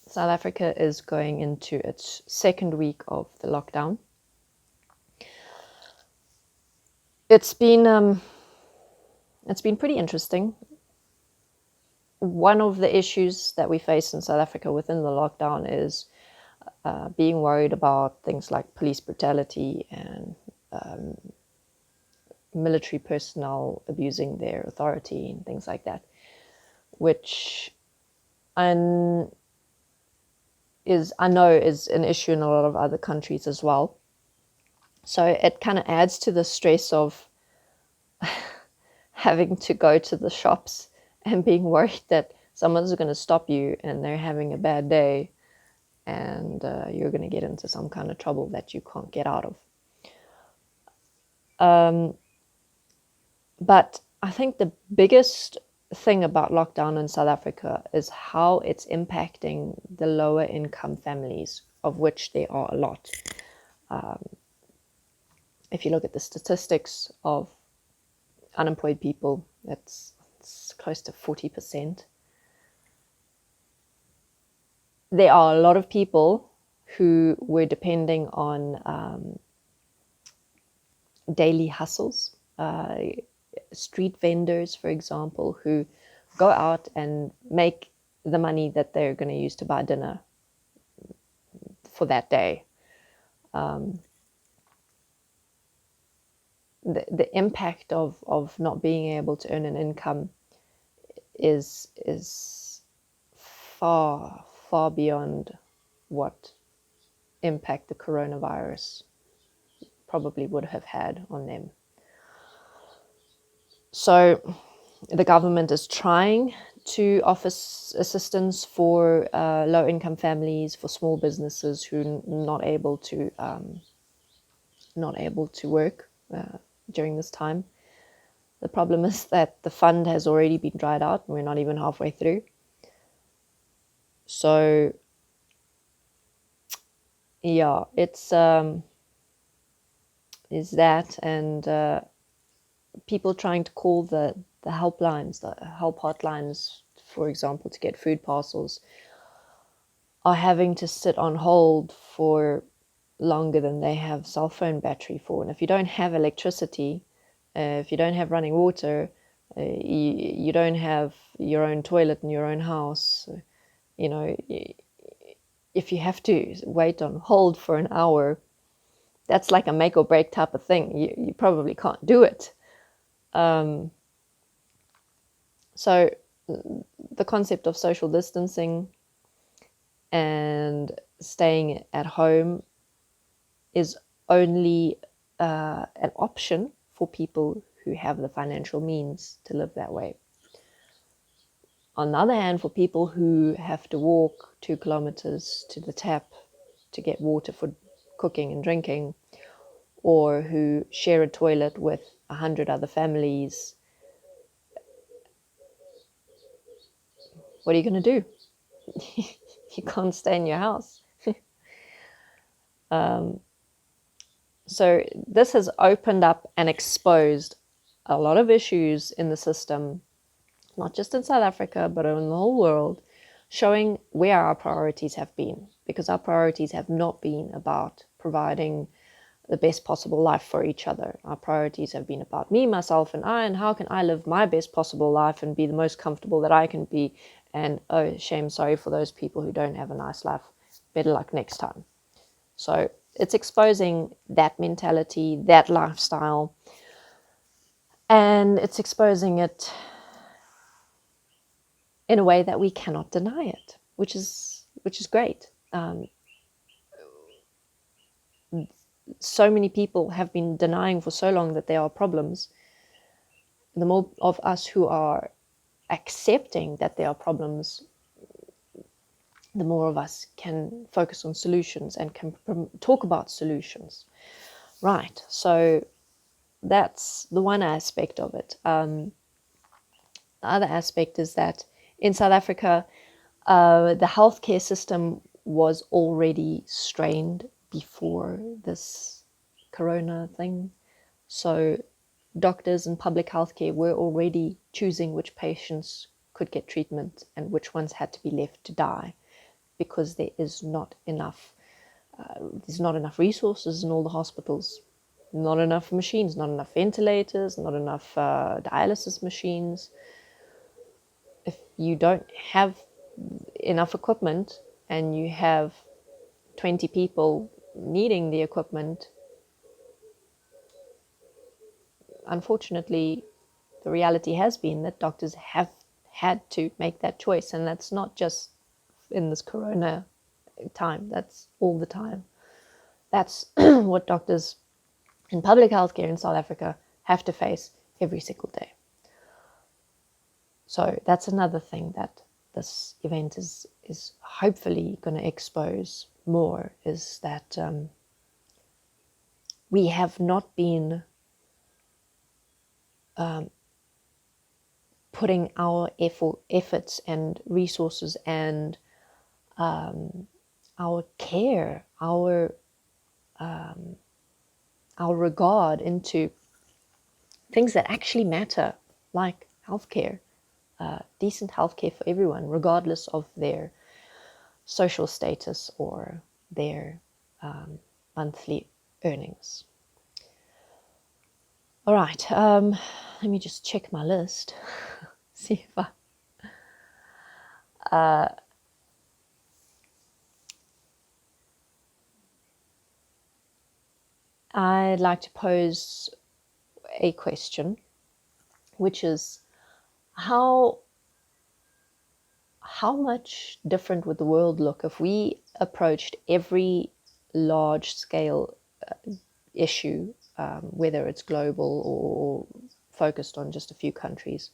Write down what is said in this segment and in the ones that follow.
South Africa is going into its second week of the lockdown. It's been pretty interesting. One of the issues that we face in South Africa within the lockdown is being worried about things like police brutality and military personnel abusing their authority and things like that, which I know is an issue in a lot of other countries as well. So it kind of adds to the stress of having to go to the shops and being worried that someone's going to stop you and they're having a bad day and you're going to get into some kind of trouble that you can't get out of. But I think the biggest thing about lockdown in South Africa is how it's impacting the lower income families, of which there are a lot. If you look at the statistics of unemployed people, it's close to 40%. There are a lot of people who were depending on daily hustles, street vendors, for example, who go out and make the money that they're going to use to buy dinner for that day. The impact of not being able to earn an income is far beyond what impact the coronavirus probably would have had on them. So the government is trying to offer assistance for low-income families, for small businesses who are not able to work during this time. The problem is that the fund has already been dried out, and we're not even halfway through. So yeah, it's is that, and people trying to call the helplines, the help hotlines, for example, to get food parcels, are having to sit on hold for longer than they have cell phone battery for. And if you don't have electricity, if you don't have running water, you don't have your own toilet in your own house, if you have to wait on hold for an hour, that's like a make or break type of thing. You probably can't do it. So the concept of social distancing and staying at home is only an option for people who have the financial means to live that way. On the other hand, for people who have to walk 2 kilometers to the tap to get water for cooking and drinking, or who share a toilet with 100 other families, what are you going to do? You can't stay in your house. So this has opened up and exposed a lot of issues in the system, not just in South Africa, but in the whole world, showing where our priorities have been, because our priorities have not been about providing the best possible life for each other. Our priorities have been about me, myself, and I, and how can I live my best possible life and be the most comfortable that I can be. And oh, shame, sorry for those people who don't have a nice life. Better luck next time. So it's exposing that mentality, that lifestyle, and it's exposing it in a way that we cannot deny it, which is great. So many people have been denying for so long that there are problems. The more of us who are accepting that there are problems, the more of us can focus on solutions and can talk about solutions. Right, so that's the one aspect of it. The other aspect is that in South Africa, the healthcare system was already strained before this corona thing. So doctors and public healthcare were already choosing which patients could get treatment and which ones had to be left to die. because there's not enough resources in all the hospitals, not enough machines, not enough ventilators, not enough dialysis machines. If you don't have enough equipment and you have 20 people needing the equipment, unfortunately, the reality has been that doctors have had to make that choice. And that's not just in this corona time, that's all the time. That's what doctors in public healthcare in South Africa have to face every single day. So that's another thing that this event is hopefully going to expose more, is that we have not been putting our efforts and resources and our care, our regard into things that actually matter, like healthcare, decent healthcare for everyone, regardless of their social status or their monthly earnings. All right, let me just check my list, see if I'd like to pose a question, which is how much different would the world look if we approached every large-scale issue, whether it's global or focused on just a few countries,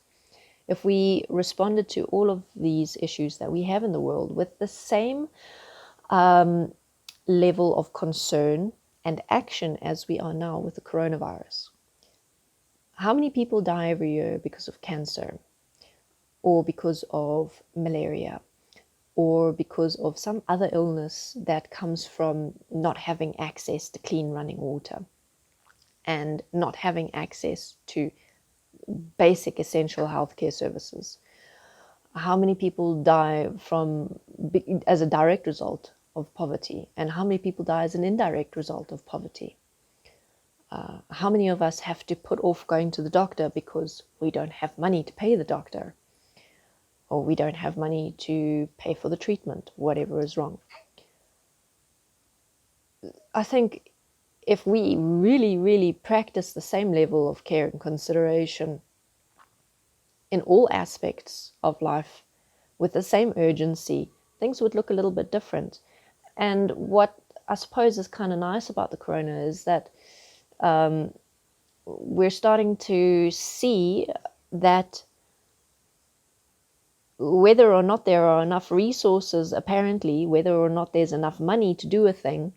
if we responded to all of these issues that we have in the world with the same level of concern and action as we are now with the coronavirus? How many people die every year because of cancer, or because of malaria, or because of some other illness that comes from not having access to clean running water and not having access to basic essential healthcare services? How many people die as a direct result of poverty, and how many people die as an indirect result of poverty? How many of us have to put off going to the doctor because we don't have money to pay the doctor, or we don't have money to pay for the treatment, whatever is wrong? I think if we really, really practice the same level of care and consideration in all aspects of life with the same urgency, things would look a little bit different. And what I suppose is kind of nice about the corona is that we're starting to see that whether or not there are enough resources, apparently, whether or not there's enough money to do a thing,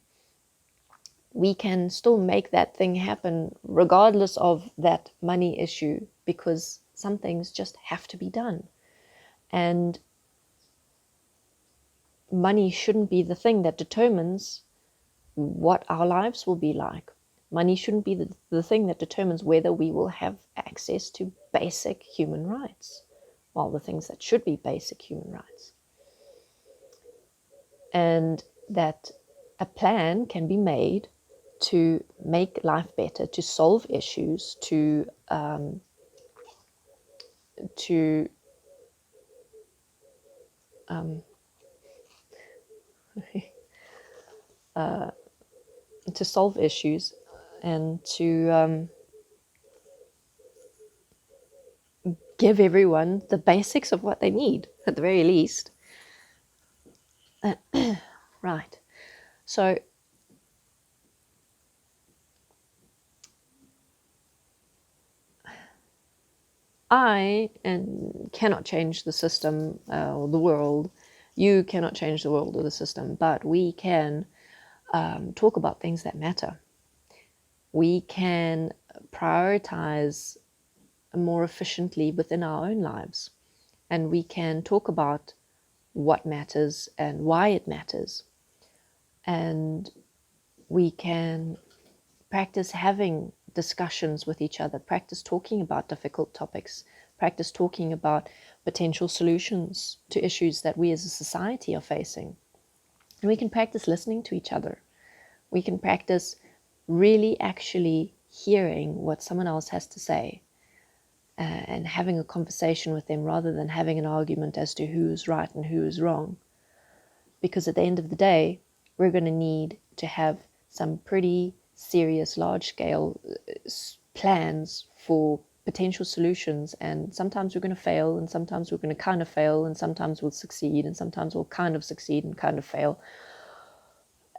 we can still make that thing happen regardless of that money issue, because some things just have to be done. And money shouldn't be the thing that determines what our lives will be like. Money shouldn't be the thing that determines whether we will have access to basic human rights, well, the things that should be basic human rights. And that a plan can be made to make life better, to solve issues, to solve issues, and to give everyone the basics of what they need, at the very least. Right. So I cannot change the system or the world. You cannot change the world or the system, but we can talk about things that matter. We can prioritize more efficiently within our own lives, and we can talk about what matters and why it matters. And we can practice having discussions with each other, practice talking about difficult topics, practice talking about potential solutions to issues that we as a society are facing. And we can practice listening to each other. We can practice really actually hearing what someone else has to say, and having a conversation with them rather than having an argument as to who's right and who is wrong. Because at the end of the day, we're going to need to have some pretty serious, large-scale plans for potential solutions. And sometimes we're going to fail, and sometimes we're going to kind of fail, and sometimes we'll succeed, and sometimes we'll kind of succeed and kind of fail.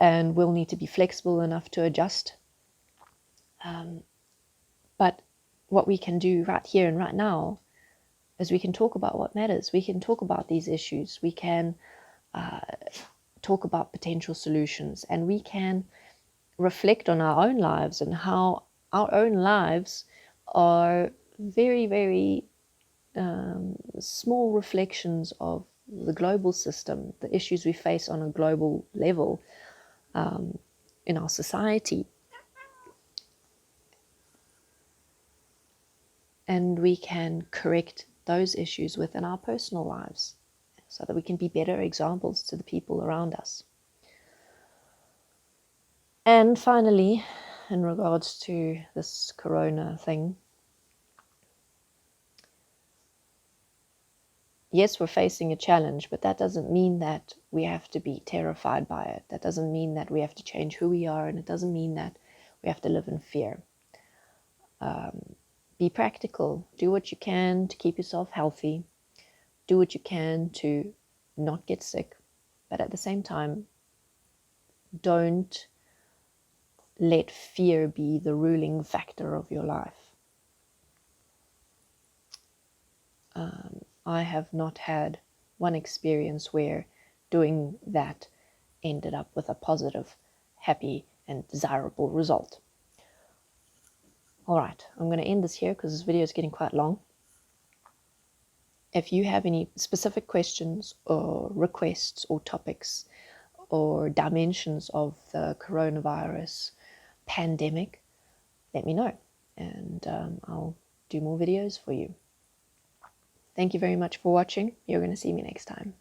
And we'll need to be flexible enough to adjust. But what we can do right here and right now is we can talk about what matters. We can talk about these issues. We can talk about potential solutions, and we can reflect on our own lives and how our own lives are very, very small reflections of the global system, the issues we face on a global level in our society. And we can correct those issues within our personal lives so that we can be better examples to the people around us. And finally, in regards to this corona thing, yes, we're facing a challenge, but that doesn't mean that we have to be terrified by it. That doesn't mean that we have to change who we are, and it doesn't mean that we have to live in fear. Be practical. Do what you can to keep yourself healthy. Do what you can to not get sick. But at the same time, don't let fear be the ruling factor of your life. I have not had one experience where doing that ended up with a positive, happy, and desirable result. All right, I'm going to end this here because this video is getting quite long. If you have any specific questions or requests or topics or dimensions of the coronavirus pandemic, let me know, and I'll do more videos for you. Thank you very much for watching. You're going to see me next time.